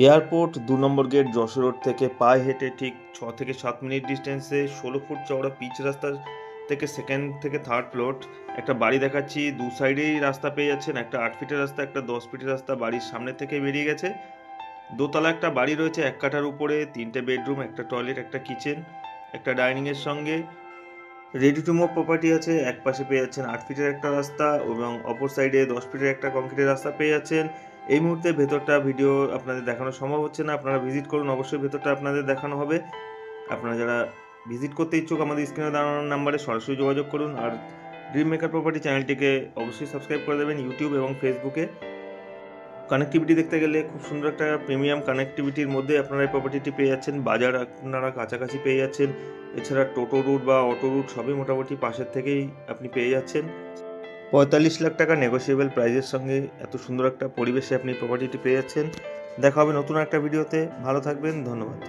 Airport ২ নম্বর gate Jessore road থেকে পায়ে হেঁটে ঠিক ৬ থেকে ৭ মিনিট ডিস্টেন্সে ১৬ ফুট চওড়া পিচ রাস্তা থেকে সেকেন্ড থেকে থার্ড ফ্লোর একটা বাড়ি দেখাচ্ছি। দু সাইডেই রাস্তা পেয়ে যাচ্ছেন। একটা ৮ ফিটের রাস্তা, একটা ১০ ফিটের রাস্তা বাড়ির সামনে থেকে বেরিয়ে গেছে। দোতলা একটা বাড়ি রয়েছে ১ কাঠার উপরে, ৩টে বেডরুম, একটা টয়লেট, একটা কিচেন, একটা ডাইনিংয়ের সঙ্গে। রেডি টু মুভ প্রপার্টি আছে। এক পাশে পেয়ে যাচ্ছেন ৮ ফিটের একটা রাস্তা এবং অপর সাইডে ১০ ফিটের একটা কংক্রিটের রাস্তা পেয়ে যাচ্ছেন। এই মুহূর্তে ভেতরটা ভিডিও আপনাদের দেখানো সম্ভব হচ্ছে না। আপনারা ভিজিট করুন, অবশ্যই ভেতরটা আপনাদের দেখানো হবে। আপনারা যারা ভিজিট করতে ইচ্ছুক আমাদের স্ক্রিনে দাঁড়ানো নাম্বারে সরাসরি যোগাযোগ করুন। আর ড্রিম মেকার প্রপার্টি চ্যানেলটিকে অবশ্যই সাবস্ক্রাইব করে দেবেন ইউটিউব এবং ফেসবুকে। কানেক্টিভিটি দেখতে গেলে খুব সুন্দর একটা প্রিমিয়াম কানেক্টিভিটির মধ্যে আপনারা এই প্রপার্টিটি পেয়ে যাচ্ছেন। বাজার আপনারা কাছাকাছি পেয়ে যাচ্ছেন। এছাড়া টোটো রুট বা অটো রুট সবই মোটামুটি পাশের থেকেই আপনি পেয়ে যাচ্ছেন। ৪৫ লাখ টাকা নেগোসিয়েবল প্রাইজের সঙ্গে এত সুন্দর একটা পরিবেশে আপনি প্রপার্টিটি পেয়ে যাচ্ছেন। দেখা হবে নতুন একটা ভিডিওতে। ভালো থাকবেন, ধন্যবাদ।